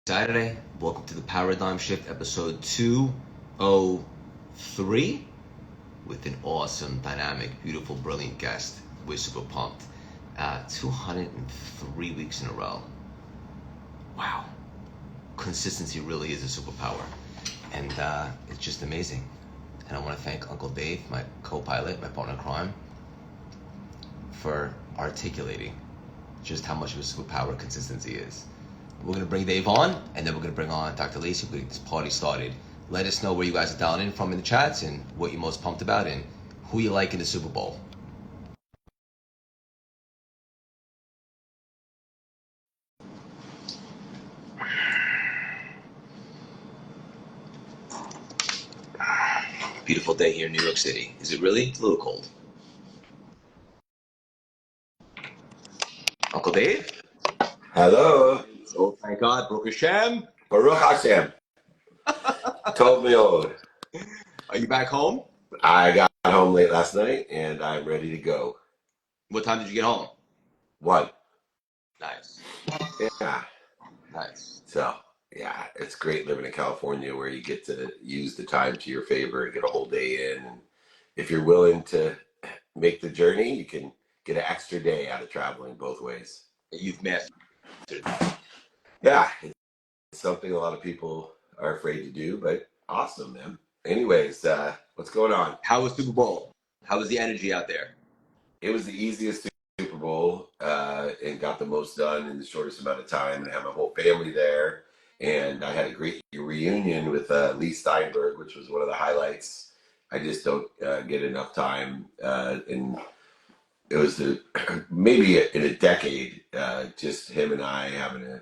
Saturday. Welcome to the Paradigm Shift, episode 203, with an awesome, dynamic, beautiful, brilliant guest. We're super pumped. 203 weeks in a row. Wow. Consistency really is a superpower. And it's just amazing. And I want to thank Uncle Dave, my co-pilot, my partner in crime, for articulating just how much of a superpower consistency is. We're going to bring Dave on, and then we're going to bring on Dr. Lacey. We're going to get this party started. Let us know where you guys are dialing in from in the chats and what you're most pumped about and who you like in the Super Bowl. Beautiful day here in New York City. Is it really? It's a little cold. Uncle Dave? Hello. Oh, thank God. Baruch Hashem. Baruch Hashem. Told me old. Are you back home? I got home late last night and I'm ready to go. What time did you get home? 1. Nice. Yeah. Nice. So, yeah, it's great living in California where you get to use the time to your favor and get a whole day in. And if you're willing to make the journey, you can get an extra day out of traveling both ways. You've mastered. Yeah, it's something a lot of people are afraid to do, but awesome, man. Anyways, what's going on? How was Super Bowl? How was the energy out there? It was the easiest Super Bowl and got the most done in the shortest amount of time. And I have my whole family there. And I had a great reunion with Lee Steinberg, which was one of the highlights. I just don't get enough time. And it was maybe in a decade, just him and I having a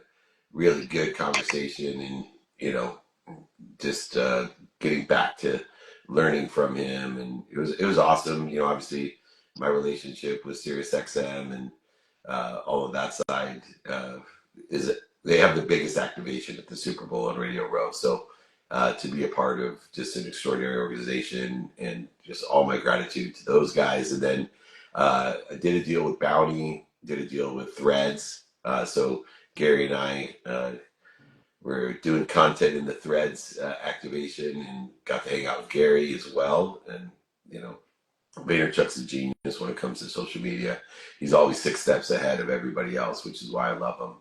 really good conversation and, just getting back to learning from him. And it was awesome. Obviously my relationship with SiriusXM and all of that side they have the biggest activation at the Super Bowl on Radio Row. So to be a part of just an extraordinary organization and just all my gratitude to those guys. And then I did a deal with Bounty, did a deal with Threads. So Gary and I were doing content in the Threads activation and got to hang out with Gary as well. And, Vaynerchuk's a genius when it comes to social media. He's always 6 steps ahead of everybody else, which is why I love him.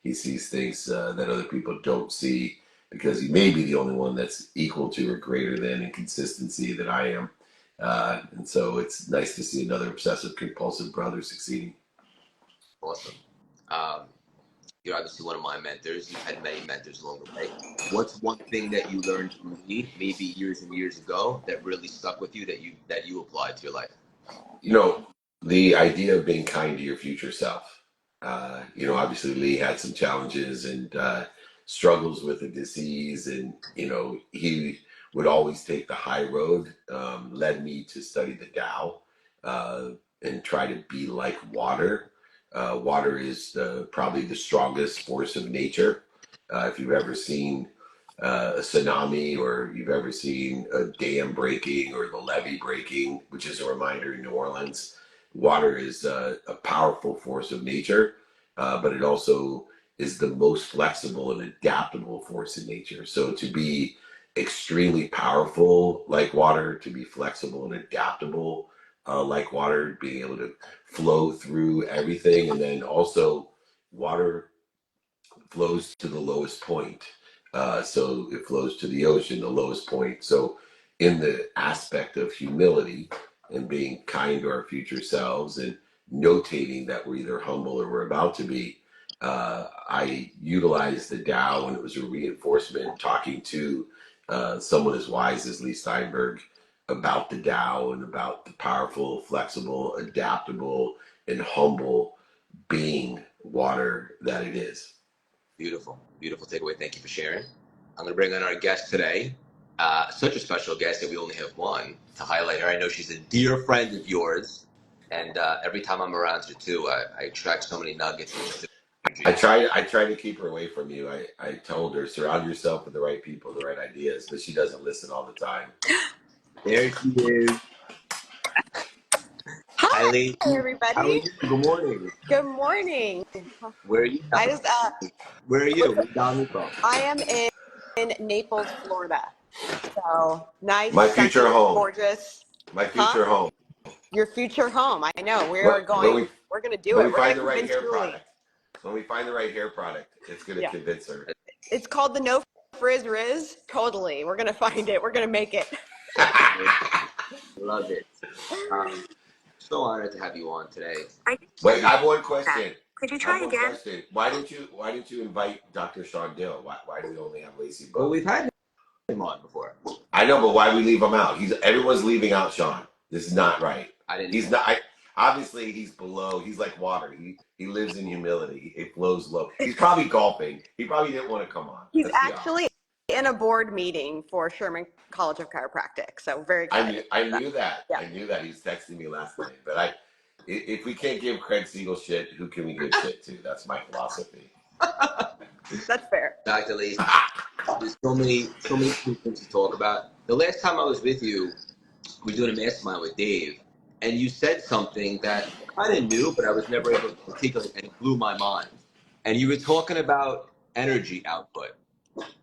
He sees things that other people don't see because he may be the only one that's equal to or greater than in consistency than I am. And so it's nice to see another obsessive compulsive brother succeeding. Awesome. You're obviously one of my mentors. You've had many mentors along the way. What's one thing that you learned from me, maybe years and years ago, that really stuck with you that you applied to your life? The idea of being kind to your future self. Obviously Lee had some challenges and struggles with the disease, and he would always take the high road. Led me to study the Tao and try to be like water. Water is probably the strongest force of nature. If you've ever seen a tsunami, or you've ever seen a dam breaking or the levee breaking, which is a reminder in New Orleans, water is a powerful force of nature, but it also is the most flexible and adaptable force in nature. So to be extremely powerful like water, to be flexible and adaptable like water, being able to flow through everything. And then also water flows to the lowest point. So it flows to the ocean, the lowest point. So in the aspect of humility and being kind to our future selves and notating that we're either humble or we're about to be, I utilized the Tao, and it was a reinforcement talking to someone as wise as Lee Steinberg about the Tao and about the powerful, flexible, adaptable, and humble being water that it is. Beautiful, beautiful takeaway. Thank you for sharing. I'm going to bring on our guest today. Such a special guest that we only have one to highlight her. I know she's a dear friend of yours, and every time I'm around her too, I extract so many nuggets. I try to keep her away from you. I told her, surround yourself with the right people, the right ideas, but she doesn't listen all the time. There she is. Hi. Hi, Lee. Hi, How are everybody. you? Good morning. Good morning. Where are you? I just, Where are you? Where listen, you dialing from? I am in Naples, Florida. So nice, My future sunny, home. gorgeous. My Huh? future home. Your future home. I know. When we We're going to do when it. we We're going find to the right convince hair Julie. product. When we find the right hair product, it's going to Yeah. convince her. It's called the No Frizz Riz. Totally. We're going to find it. We're going to make it. Love it. So honored to have you on today. Wait, I have one question. Could you I have try one again? question. Why didn't you invite Dr. Sean Dill? Why do we only have Lacey Well, Book? we've had him on before. I know, but why we leave him out? Everyone's leaving out Sean. This is not right. I didn't. He's not. Obviously, he's below. He's like water. He lives in humility. It flows low. He's probably golfing. He probably didn't want to come on. He's Let's be actually in a board meeting for Sherman College of Chiropractic. So very excited. I knew that. Yeah. I knew that. He was texting me last night. But if we can't give Craig Siegel shit, who can we give shit to? That's my philosophy. That's fair. Dr. Lee, there's so many cool things to talk about. The last time I was with you, we were doing a mastermind with Dave, and you said something that I kind of knew, but I was never able to articulate, and it blew my mind. And you were talking about energy output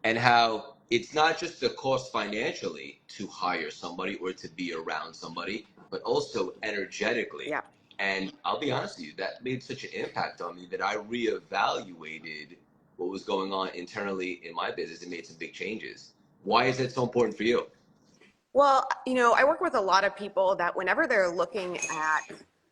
and how it's not just the cost financially to hire somebody or to be around somebody, but also energetically. Yeah. And I'll be honest with you, that made such an impact on me that I reevaluated what was going on internally in my business and made some big changes. Why is that so important for you? Well, I work with a lot of people that whenever they're looking at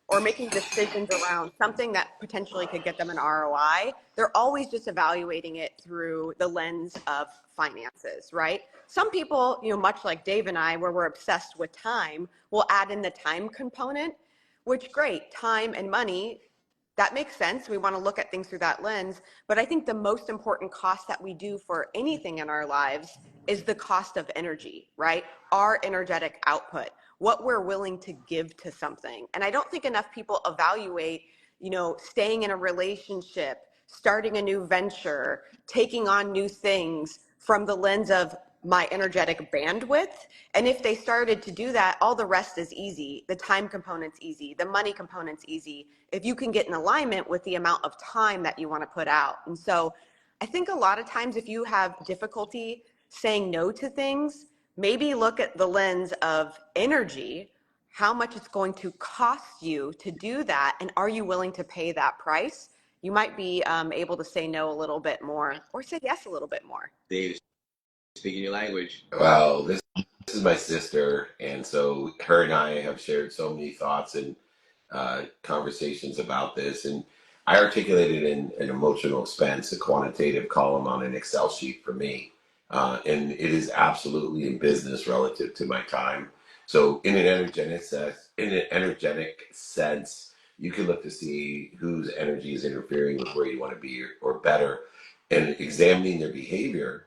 or making decisions around something that potentially could get them an ROI, they're always just evaluating it through the lens of finances, right? Some people, much like Dave and I, where we're obsessed with time, will add in the time component, which great, time and money, that makes sense. We want to look at things through that lens. But I think the most important cost that we do for anything in our lives is the cost of energy, right? Our energetic output, what we're willing to give to something. And I don't think enough people evaluate, staying in a relationship, starting a new venture, taking on new things from the lens of my energetic bandwidth. And if they started to do that, all the rest is easy. The time component's easy. The money component's easy. If you can get in alignment with the amount of time that you want to put out. And so I think a lot of times if you have difficulty saying no to things, maybe look at the lens of energy, how much it's going to cost you to do that. And are you willing to pay that price? You might be able to say no a little bit more or say yes a little bit more. Dave, speaking your language. Well, this is my sister, and so her and I have shared so many thoughts and conversations about this. And I articulated in an emotional expense, a quantitative column on an Excel sheet for me. And it is absolutely in business relative to my time. So in an energetic sense, you can look to see whose energy is interfering with where you want to be or better. And examining their behavior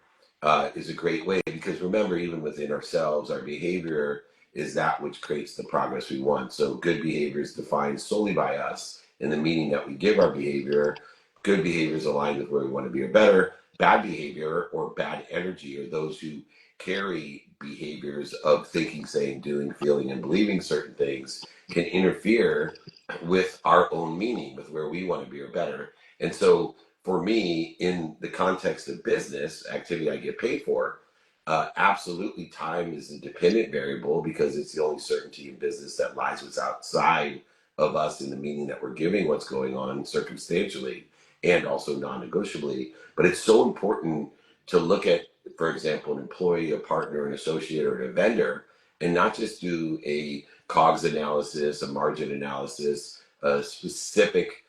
is a great way, because remember, even within ourselves, our behavior is that which creates the progress we want. So good behavior is defined solely by us in the meaning that we give our behavior. Good behavior is aligned with where we want to be or better. Bad behavior or bad energy are those who carry behaviors of thinking, saying, doing, feeling, and believing certain things can interfere with our own meaning, with where we want to be or better. And so for me, in the context of business activity I get paid for, absolutely time is a dependent variable, because it's the only certainty in business that lies what's outside of us, in the meaning that we're giving what's going on circumstantially and also non-negotiably. But it's so important to look at, for example, an employee, a partner, an associate, or a vendor, and not just do a COGS analysis, a margin analysis, a specific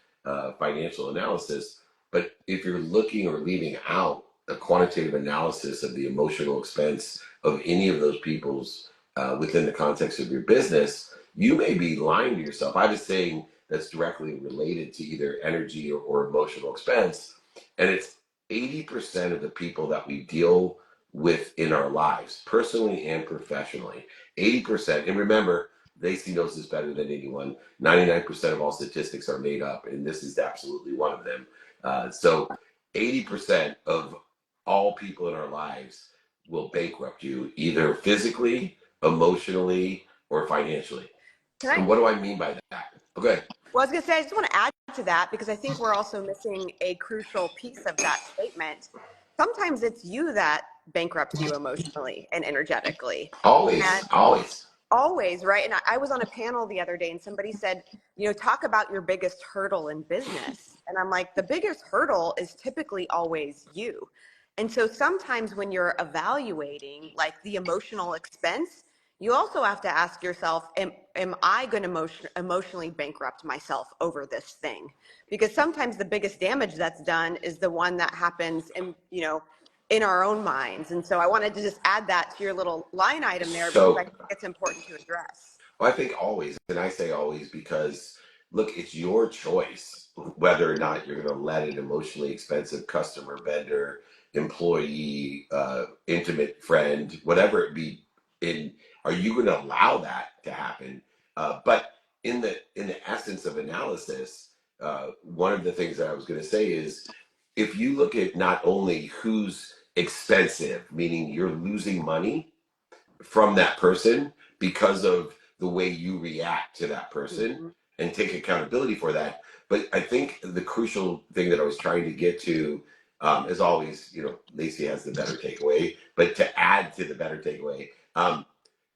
financial analysis. But if you're looking or leaving out a quantitative analysis of the emotional expense of any of those people's within the context of your business, you may be lying to yourself. I was saying that's directly related to either energy or emotional expense. And it's 80% of the people that we deal with in our lives, personally and professionally. 80%. And remember, Lacey knows this better than anyone. 99% of all statistics are made up, and this is absolutely one of them. So 80% of all people in our lives will bankrupt you, either physically, emotionally, or financially. Can I And what do I mean by that? Okay. Well, I was going to say, I just want to add to that because I think we're also missing a crucial piece of that statement. Sometimes it's you that bankrupts you emotionally and energetically. Always, And always. always, right? And I was on a panel the other day and somebody said, talk about your biggest hurdle in business. And I'm like, the biggest hurdle is typically always you. And so sometimes when you're evaluating like the emotional expense, you also have to ask yourself, am I going to emotionally bankrupt myself over this thing? Because sometimes the biggest damage that's done is the one that happens in our own minds. And so I wanted to just add that to your little line item there because I So, think it's important to address. well, I think always, and I say always because look, it's your choice whether or not you're going to let an emotionally expensive customer, vendor, employee, intimate friend, whatever it be, in are you going to allow that to happen? But in the essence of analysis, one of the things that I was going to say is if you look at not only who's expensive, meaning you're losing money from that person because of the way you react to that person Mm-hmm. and take accountability for that. But I think the crucial thing that I was trying to get to, as always, Lacey has the better takeaway, but to add to the better takeaway,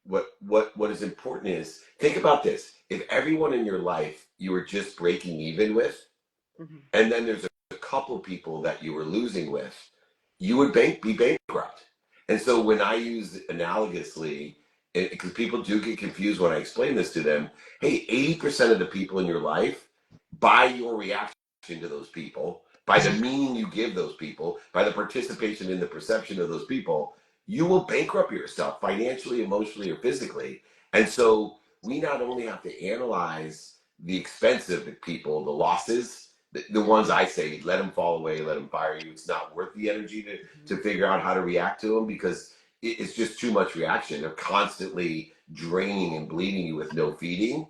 what is important is think about this. If everyone in your life you were just breaking even with, Mm-hmm. and then there's a couple people that you were losing with, you would be bankrupt. And so when I use analogously, because people do get confused when I explain this to them, hey, 80% of the people in your life, by your reaction to those people, by the meaning you give those people, by the participation in the perception of those people, you will bankrupt yourself financially, emotionally, or physically. And so we not only have to analyze the expensive people, the losses, the ones I say, let them fall away, let them fire you. It's not worth the energy to figure out how to react to them because it's just too much reaction. They're constantly draining and bleeding you with no feeding.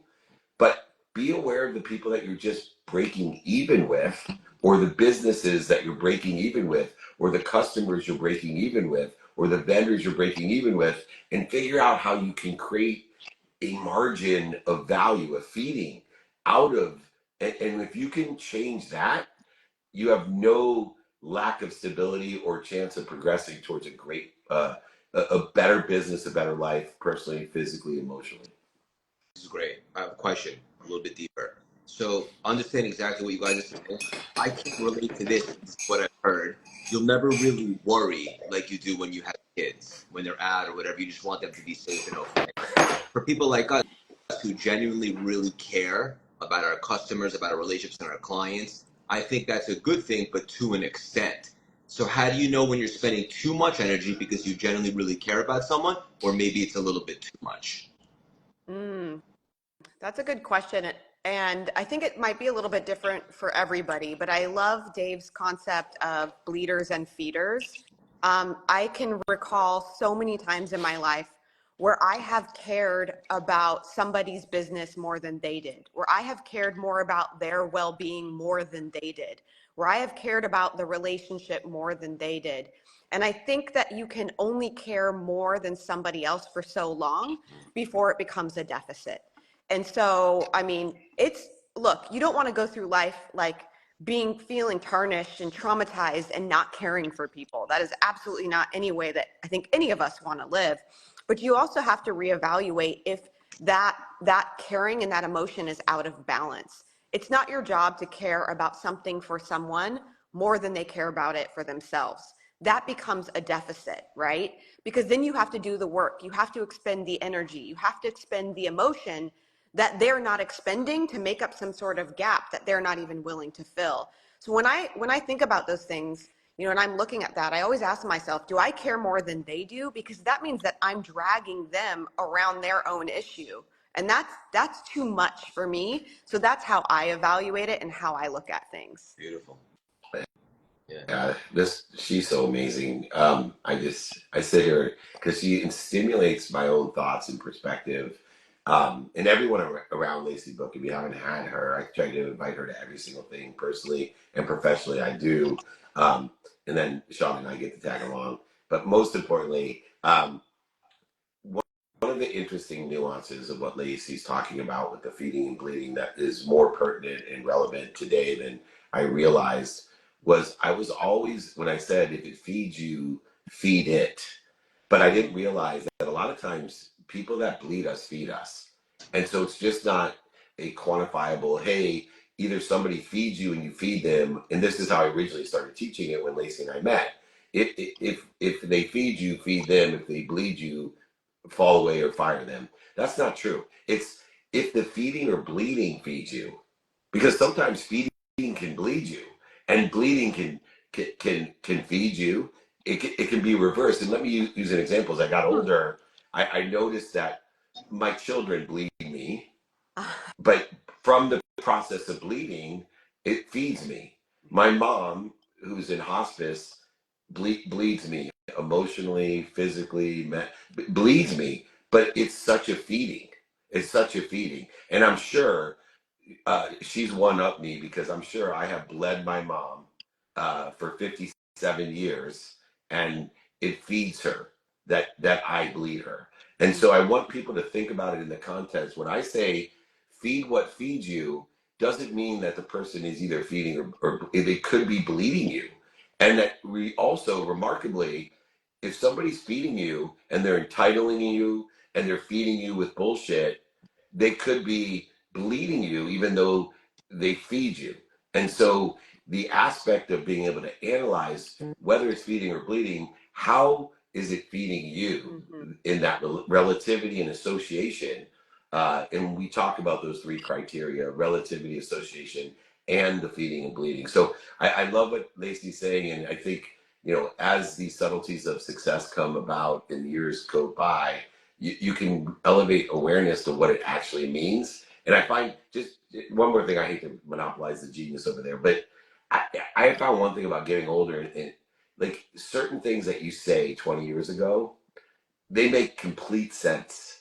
But be aware of the people that you're just breaking even with, or the businesses that you're breaking even with, or the customers you're breaking even with, or the vendors you're breaking even with, and figure out how you can create a margin of value, of feeding out of, and if you can change that, you have no lack of stability or chance of progressing towards a great, a better business, a better life, personally, physically, emotionally. This is great. I have a question, a little bit deeper. So, understand exactly what you guys are saying. I can relate to this. This is what I've heard. You'll never really worry like you do when you have kids, when they're out or whatever. You just want them to be safe and okay. For people like us who genuinely really care about our customers, about our relationships and our clients, I think that's a good thing, but to an extent. So how do you know when you're spending too much energy because you genuinely really care about someone, or maybe it's a little bit too much? Mm, that's a good question. And I think it might be a little bit different for everybody, but I love Dave's concept of bleeders and feeders. I can recall so many times in my life where I have cared about somebody's business more than they did, where I have cared more about their well-being more than they did, where I have cared about the relationship more than they did. And I think that you can only care more than somebody else for so long before it becomes a deficit. And so, I mean, look, you don't want to go through life like feeling tarnished and traumatized and not caring for people. That is absolutely not any way that I think any of us want to live. But you also have to reevaluate if that caring and that emotion is out of balance. It's not your job to care about something for someone more than they care about it for themselves. That becomes a deficit, right? Because then you have to do the work. You have to expend the energy. You have to expend the emotion that they're not expending to make up some sort of gap that they're not even willing to fill. So when I think about those things, and I'm looking at that, I always ask myself, do I care more than they do? Because that means that I'm dragging them around their own issue. And that's too much for me. So that's how I evaluate it and how I look at things. Beautiful. Yeah. She's so amazing. I sit here because she stimulates my own thoughts and perspective. And everyone around Lacey Book, if you haven't had her, I try to invite her to every single thing personally and professionally. I do. And then Sean and I get to tag along. But most importantly, one of the interesting nuances of what Lacey's talking about with the feeding and bleeding that is more pertinent and relevant today than I realized was I was always, when I said, if it feeds you, feed it. But I didn't realize that a lot of times people that bleed us feed us. And so it's just not a quantifiable, hey, either somebody feeds you and you feed them. And this is how I originally started teaching it when Lacey and I met. If they feed you, feed them. If they bleed you, fall away or fire them. That's not true. It's if the feeding or bleeding feeds you, because sometimes feeding can bleed you, and bleeding can feed you. It can be reversed. And let me use an example. As I got older, I noticed that my children bleed me, but from the process of bleeding, it feeds me. My mom, who's in hospice, bleeds me emotionally, physically, bleeds me. But it's such a feeding. It's such a feeding, and I'm sure she's one up me because I'm sure I have bled my mom for 57 years, and it feeds her that I bleed her. And so I want people to think about it in the context. When I say feed what feeds you, doesn't mean that the person is either feeding or they could be bleeding you. And that we also, remarkably, if somebody's feeding you and they're entitling you and they're feeding you with bullshit, they could be bleeding you even though they feed you. And so the aspect of being able to analyze whether it's feeding or bleeding, how is it feeding you in that relativity and association? And we talk about those three criteria: relativity, association, and the feeding and bleeding. So I love what Lacey's saying. And I think, as these subtleties of success come about and years go by, you can elevate awareness to what it actually means. And I find, just one more thing, I hate to monopolize the genius over there, but I found one thing about getting older, and like certain things that you say 20 years ago, they make complete sense.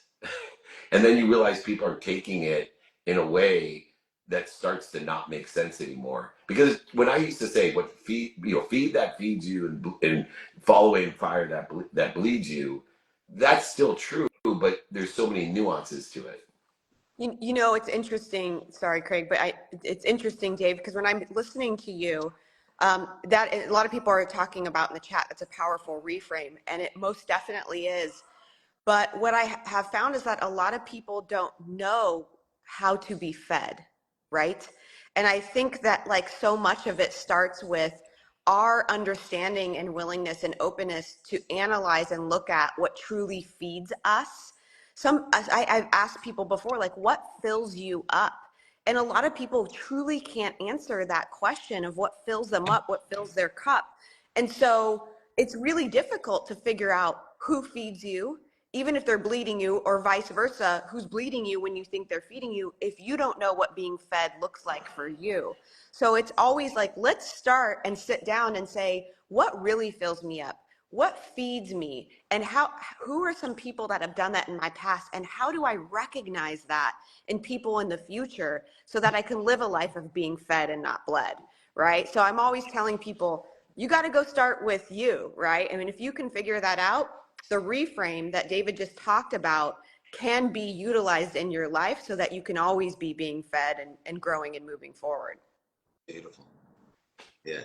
And then you realize people are taking it in a way that starts to not make sense anymore. Because when I used to say, "What feed that feeds you, and fall away and fire that bleeds you," that's still true, but there's so many nuances to it. It's interesting. Sorry, Craig, but it's interesting, Dave, because when I'm listening to you, that a lot of people are talking about in the chat, that's a powerful reframe, and it most definitely is. But what I have found is that a lot of people don't know how to be fed, right? And I think that like so much of it starts with our understanding and willingness and openness to analyze and look at what truly feeds us. I've asked people before, like, what fills you up? And a lot of people truly can't answer that question of what fills them up, what fills their cup. And so it's really difficult to figure out who feeds you, even if they're bleeding you, or vice versa, who's bleeding you when you think they're feeding you, if you don't know what being fed looks like for you. So it's always like, let's start and sit down and say, what really fills me up? What feeds me? And who are some people that have done that in my past? And how do I recognize that in people in the future so that I can live a life of being fed and not bled, right? So I'm always telling people, you got to go start with you, right? I mean, if you can figure that out, the reframe that David just talked about can be utilized in your life so that you can always be being fed and growing and moving forward. Beautiful. Yeah.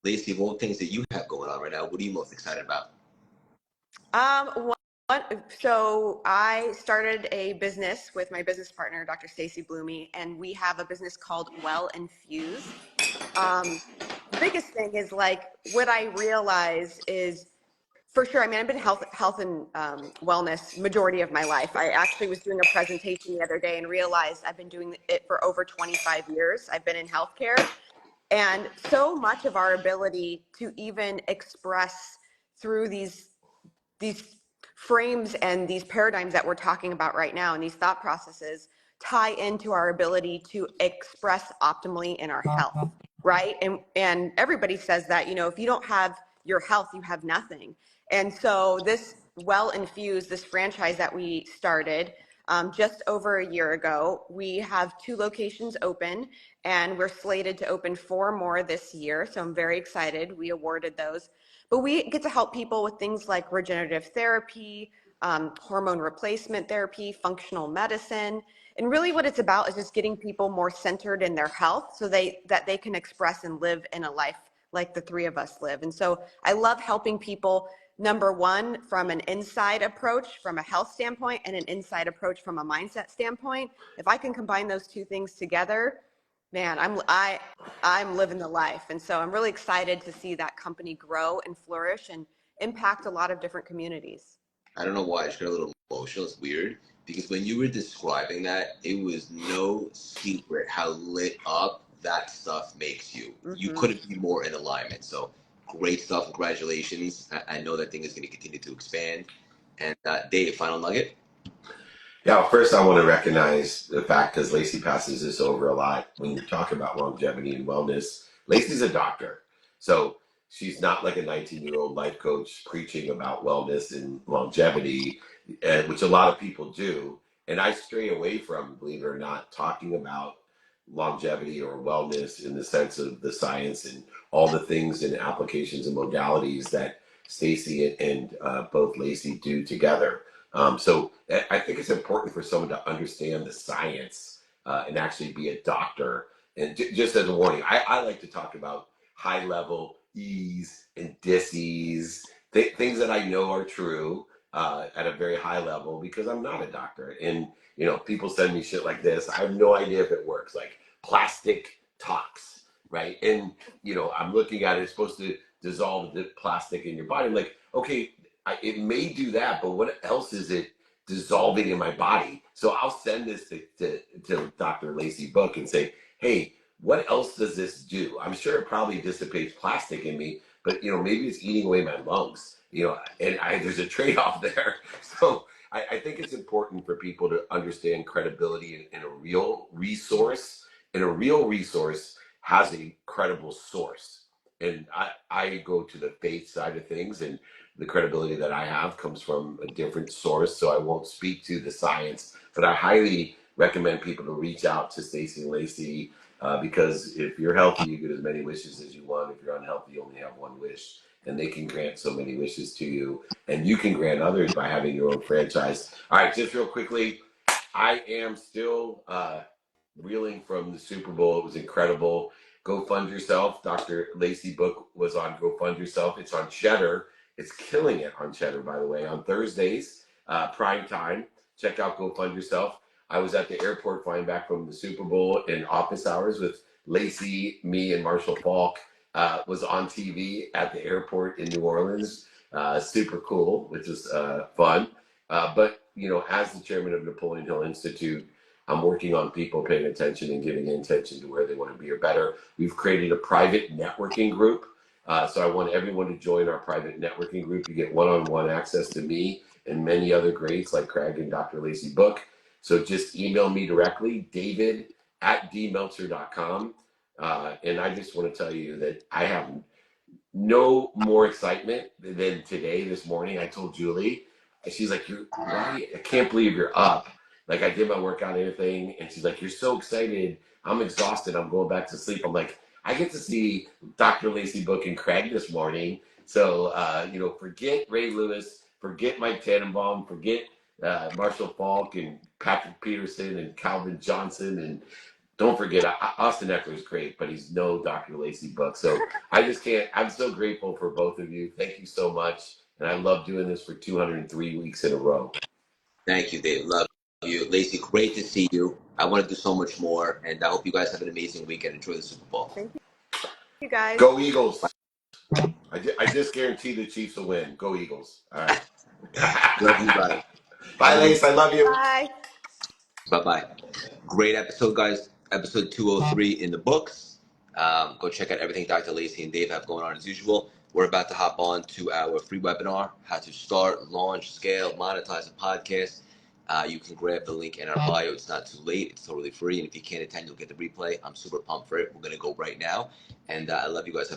Lacey, one of the things that you have going on right now, what are you most excited about? So I started a business with my business partner, Dr. Stacy Bloomy, and we have a business called Well Infused. The biggest thing is like what I realize is, for sure, I mean, I've been health and wellness majority of my life. I actually was doing a presentation the other day and realized I've been doing it for over 25 years. I've been in healthcare, and so much of our ability to even express through these frames and these paradigms that we're talking about right now and these thought processes tie into our ability to express optimally in our health, right? And everybody says that, if you don't have your health, you have nothing. And so this Well Infused, this franchise that we started just over a year ago, we have 2 locations open, and we're slated to open 4 more this year. So I'm very excited. We awarded those. But we get to help people with things like regenerative therapy, hormone replacement therapy, functional medicine. And really what it's about is just getting people more centered in their health so that they can express and live in a life like the three of us live. And so I love helping people, number one, from an inside approach, from a health standpoint, and an inside approach from a mindset standpoint. If I can combine those two things together, man, I'm living the life. And so I'm really excited to see that company grow and flourish and impact a lot of different communities. I don't know why I just got a little emotional. It's weird because when you were describing that, it was no secret how lit up that stuff makes you. Mm-hmm. You couldn't be more in alignment. So great stuff. Congratulations. I know that thing is going to continue to expand. And Dave, final nugget? Yeah, well, first I want to recognize the fact, because Lacey passes this over a lot, when you talk about longevity and wellness, Lacey's a doctor. So she's not like a 19-year-old life coach preaching about wellness and longevity, which a lot of people do. And I stray away from, believe it or not, talking about longevity or wellness in the sense of the science and all the things and applications and modalities that Stacey and both Lacey do together. So I think it's important for someone to understand the science and actually be a doctor. And just as a warning, I like to talk about high level ease and dis-ease, things that I know are true at a very high level, because I'm not a doctor. And, you know, people send me shit like this. I have no idea if it works, like plastic tox, right? And, you know, I'm looking at it, it's supposed to dissolve the plastic in your body. I'm like, okay, it may do that, but what else is it dissolving in my body? So I'll send this to Dr. Lacey Book and say, hey, what else does this do? I'm sure it probably dissipates plastic in me, but, you know, maybe it's eating away my lungs, you know, and there's a trade-off there. So I think it's important for people to understand credibility in a real resource, and a real resource has a credible source. And I go to the faith side of things, and the credibility that I have comes from a different source, so I won't speak to the science, but I highly recommend people to reach out to Stacey and Lacey, because if you're healthy, you get as many wishes as you want. If you're unhealthy, you only have one wish, and they can grant so many wishes to you, and you can grant others by having your own franchise. All right, just real quickly, I am still reeling from the Super Bowl. It was incredible. Go Fund Yourself. Dr. Lacey Book was on Go Fund Yourself. It's on Cheddar. It's killing it on Cheddar, by the way, on Thursdays, prime time. Check out Go Fund Yourself. I was at the airport flying back from the Super Bowl in office hours with Lacey, me, and Marshall Falk. Was on TV at the airport in New Orleans. Super cool, which is fun. But, you know, as the chairman of Napoleon Hill Institute, I'm working on people paying attention and giving attention to where they want to be or better. We've created a private networking group. So I want everyone to join our private networking group. You get one-on-one access to me and many other greats like Craig and Dr. Lacey Book. So just email me directly, david@dmeltzer.com. And I just want to tell you that I have no more excitement than today, this morning. I told Julie, and she's like, I can't believe you're up. Like, I did my workout and everything, and she's like, you're so excited. I'm exhausted. I'm going back to sleep. I'm like, I get to see Dr. Lacey Book and Craig this morning. So, you know, forget Ray Lewis, forget Mike Tannenbaum, forget Marshall Falk and Patrick Peterson and Calvin Johnson. And don't forget, Austin Eckler's great, but he's no Dr. Lacey Book. So I just can't. I'm so grateful for both of you. Thank you so much. And I love doing this for 203 weeks in a row. Thank you, Dave. Love you. Lacey, great to see you. I want to do so much more, and I hope you guys have an amazing weekend. Enjoy the Super Bowl. Thank you guys. Go Eagles. I just guarantee the Chiefs will win. Go Eagles. All right. Love you, buddy. Bye, Lace. I love you. Bye. Bye-bye. Great episode, guys. Episode 203 in the books. Go check out everything Dr. Lacey and Dave have going on as usual. We're about to hop on to our free webinar, how to start, launch, scale, monetize a podcast. You can grab the link in our bio. It's not too late. It's totally free. And if you can't attend, you'll get the replay. I'm super pumped for it. We're going to go right now. And I love you guys.